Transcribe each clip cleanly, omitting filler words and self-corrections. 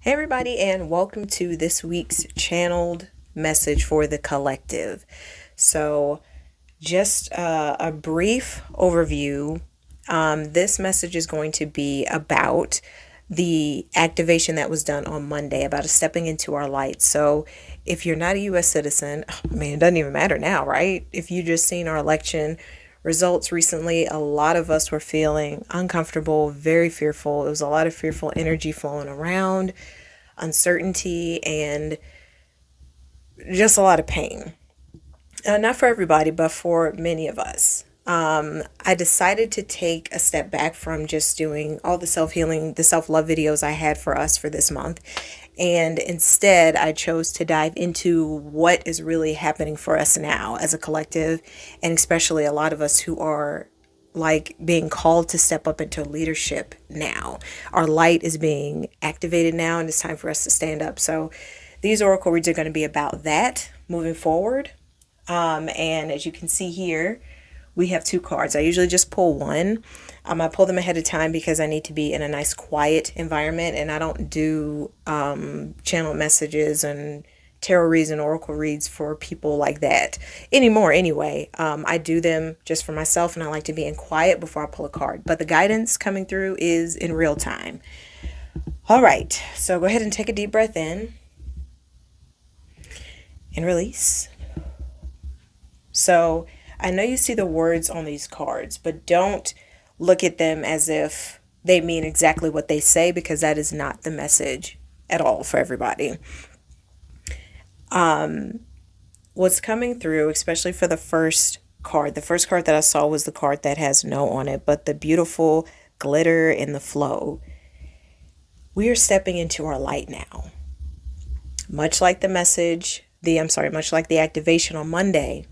Hey, everybody, and welcome to this week's channeled message for the collective. So, just a brief overview. This message is going to be about the activation that was done on Monday about stepping into our light. So, if you're not a U.S. citizen, I mean, it doesn't even matter now, right? If you just seen our election results recently, a lot of us were feeling uncomfortable, very fearful. It was a lot of fearful energy flowing around, uncertainty, and just a lot of pain. Not for everybody, but for many of us. I decided to take a step back from just doing all the self-healing, the self-love videos I had for us for this month. And instead, I chose to dive into what is really happening for us now as a collective, and especially a lot of us who are like being called to step up into leadership now. Our light is being activated now, and it's time for us to stand up. So these oracle reads are going to be about that moving forward. And as you can see here, we have two cards. I usually just pull one. I pull them ahead of time because I need to be in a nice quiet environment, and I don't do channel messages and tarot reads and oracle reads for people like that anymore anyway. I do them just for myself, and I like to be in quiet before I pull a card. But the guidance coming through is in real time. All right, so go ahead and take a deep breath in and release. So I know you see the words on these cards, but don't look at them as if they mean exactly what they say, because that is not the message at all for everybody. What's coming through, especially for the first card that I saw was the card that has no on it, but the beautiful glitter and the flow. We are stepping into our light now. Much like the much like the activation on Monday,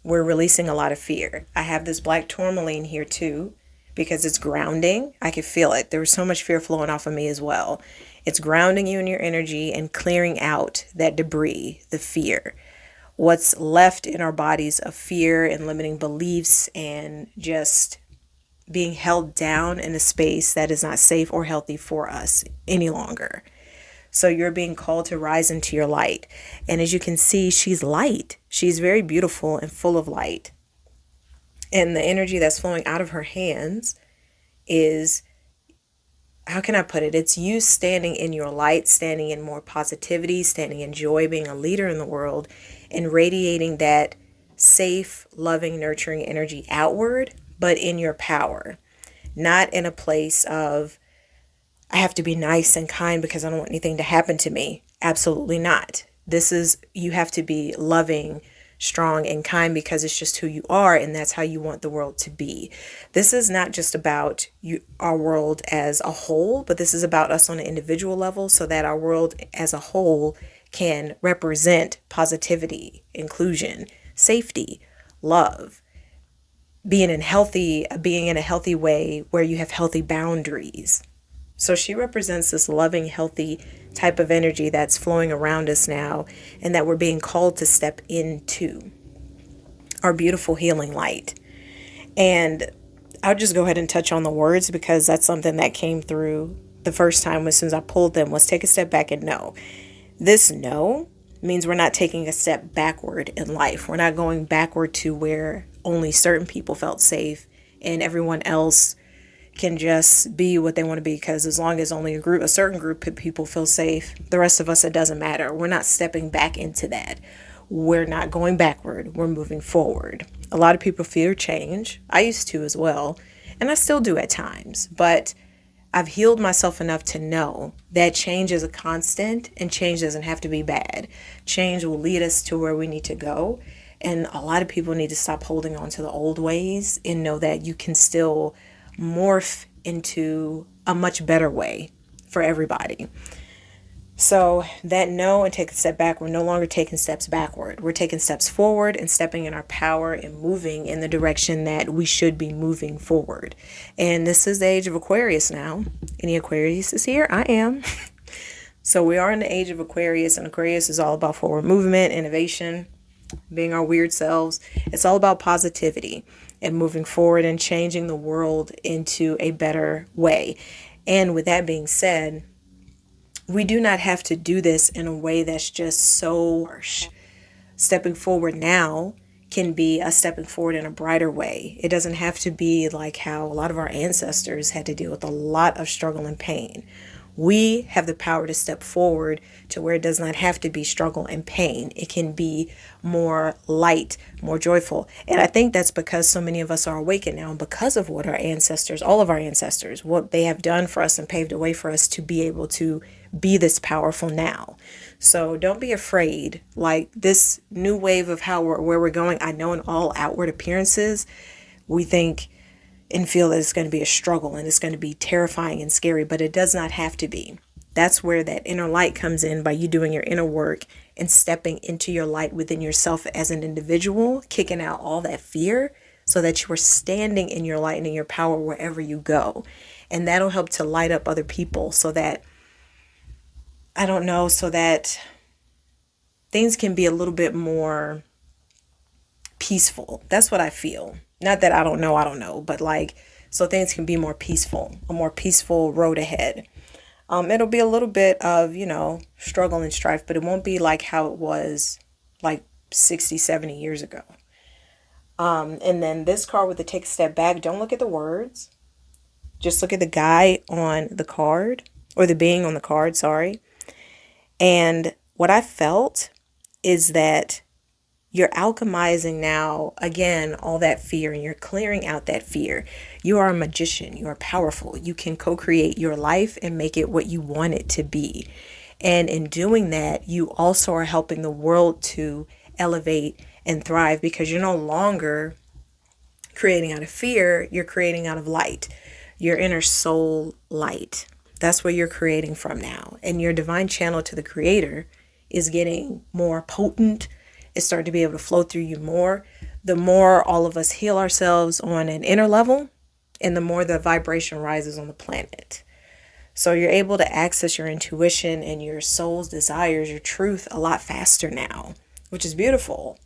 we're releasing a lot of fear. I have this black tourmaline here too, because it's grounding. I can feel it. There was so much fear flowing off of me as well. It's grounding you in your energy and clearing out that debris, the fear. What's left in our bodies of fear and limiting beliefs and just being held down in a space that is not safe or healthy for us any longer. So you're being called to rise into your light. And as you can see, she's light. She's very beautiful and full of light. And the energy that's flowing out of her hands is, how can I put it? It's you standing in your light, standing in more positivity, standing in joy, being a leader in the world, and radiating that safe, loving, nurturing energy outward, but in your power. Not in a place of, I have to be nice and kind because I don't want anything to happen to me. Absolutely not. You have to be loving, strong, and kind because it's just who you are, and that's how you want the world to be. This is not just about our world as a whole, but this is about us on an individual level, so that our world as a whole can represent positivity, inclusion, safety, love, being in a healthy way where you have healthy boundaries. So she represents this loving, healthy type of energy that's flowing around us now, and that we're being called to step into our beautiful healing light. And I'll just go ahead and touch on the words, because that's something that came through the first time as soon as I pulled them, was take a step back and know. This know means we're not taking a step backward in life. We're not going backward to where only certain people felt safe and everyone else can just be what they want to be, because as long as only a certain group of people feel safe, the rest of us, it doesn't matter. We're not stepping back into that. We're not going backward. We're moving forward. A lot of people fear change. I used to as well, and I still do at times, but I've healed myself enough to know that change is a constant, and change doesn't have to be bad. Change will lead us to where we need to go. And a lot of people need to stop holding on to the old ways and know that you can still morph into a much better way for everybody. So that know and take a step back, we're no longer taking steps backward. We're taking steps forward and stepping in our power and moving in the direction that we should be moving forward. And this is the age of Aquarius now. Any Aquarius is here? I am. So we are in the age of Aquarius, and Aquarius is all about forward movement, innovation, being our weird selves. It's all about positivity and moving forward and changing the world into a better way. And with that being said, we do not have to do this in a way that's just so harsh. Stepping forward now can be a stepping forward in a brighter way. It doesn't have to be like how a lot of our ancestors had to deal with a lot of struggle and pain. We have the power to step forward to where it does not have to be struggle and pain. It can be more light, more joyful. And I think that's because so many of us are awakened now, and because of what our ancestors, all of our ancestors, what they have done for us and paved a way for us to be able to be this powerful now. So don't be afraid. Like this new wave of where we're going, I know in all outward appearances, we think and feel that it's going to be a struggle and it's going to be terrifying and scary, but it does not have to be. That's where that inner light comes in, by you doing your inner work and stepping into your light within yourself as an individual, kicking out all that fear so that you are standing in your light and in your power wherever you go. And that'll help to light up other people so that, so that things can be a little bit more peaceful. That's what I feel. Not that I don't know, but like, so things can be more peaceful, a more peaceful road ahead. It'll be a little bit of, struggle and strife, but it won't be like how it was like 60, 70 years ago. And then this card with the take a step back, don't look at the words. Just look at the guy on the card, or the being on the card, sorry. And what I felt is that you're alchemizing now, again, all that fear, and you're clearing out that fear. You are a magician. You are powerful. You can co-create your life and make it what you want it to be. And in doing that, you also are helping the world to elevate and thrive, because you're no longer creating out of fear. You're creating out of light, your inner soul light. That's where you're creating from now. And your divine channel to the creator is getting more potent. It's starting to be able to flow through you more. The more all of us heal ourselves on an inner level, and the more the vibration rises on the planet. So you're able to access your intuition and your soul's desires, your truth, a lot faster now, which is beautiful,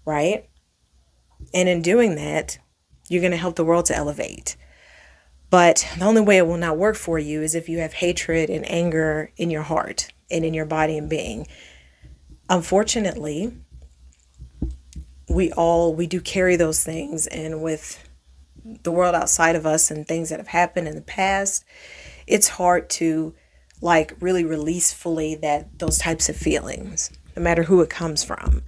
right? And in doing that, you're going to help the world to elevate. But the only way it will not work for you is if you have hatred and anger in your heart and in your body and being. Unfortunately, we do carry those things, and with the world outside of us and things that have happened in the past, it's hard to like really release fully those types of feelings, no matter who it comes from.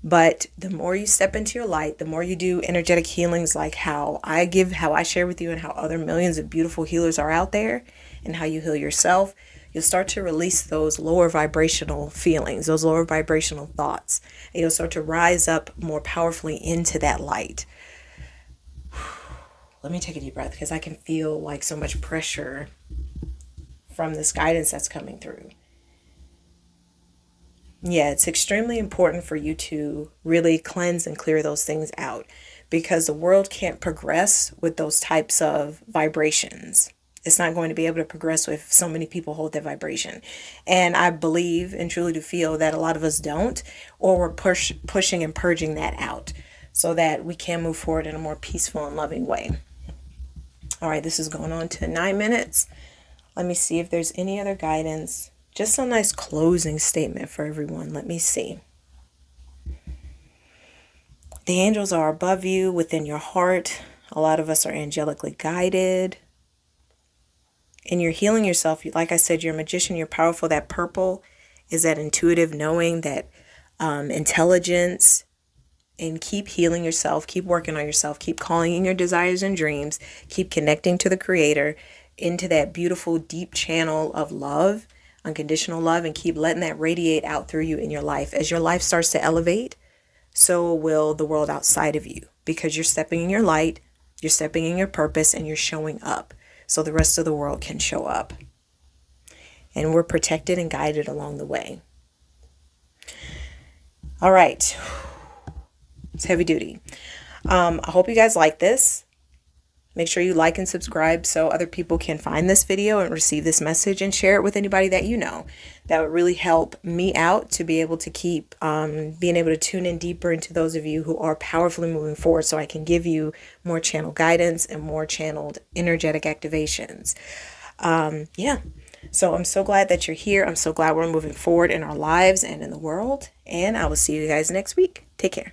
But the more you step into your light, the more you do energetic healings like how I share with you, and how other millions of beautiful healers are out there, and how you heal yourself, you'll start to release those lower vibrational feelings, those lower vibrational thoughts, and you'll start to rise up more powerfully into that light. Let me take a deep breath, because I can feel like so much pressure from this guidance that's coming through. Yeah, it's extremely important for you to really cleanse and clear those things out, because the world can't progress with those types of vibrations. It's not going to be able to progress if so many people hold that vibration. And I believe and truly do feel that a lot of us don't, or we're pushing and purging that out so that we can move forward in a more peaceful and loving way. All right, this is going on to 9 minutes. Let me see if there's any other guidance. Just a nice closing statement for everyone. Let me see. The angels are above you, within your heart. A lot of us are angelically guided. And you're healing yourself. Like I said, you're a magician. You're powerful. That purple is that intuitive knowing, that intelligence. And keep healing yourself. Keep working on yourself. Keep calling in your desires and dreams. Keep connecting to the creator, into that beautiful, deep channel of love, unconditional love, and keep letting that radiate out through you in your life. As your life starts to elevate, so will the world outside of you, because you're stepping in your light, you're stepping in your purpose, and you're showing up so the rest of the world can show up. And we're protected and guided along the way. All right. It's heavy duty. I hope you guys like this. Make sure you like and subscribe so other people can find this video and receive this message, and share it with anybody that you know. That would really help me out to be able to keep being able to tune in deeper into those of you who are powerfully moving forward, so I can give you more channel guidance and more channeled energetic activations. Yeah. So I'm so glad that you're here. I'm so glad we're moving forward in our lives and in the world. And I will see you guys next week. Take care.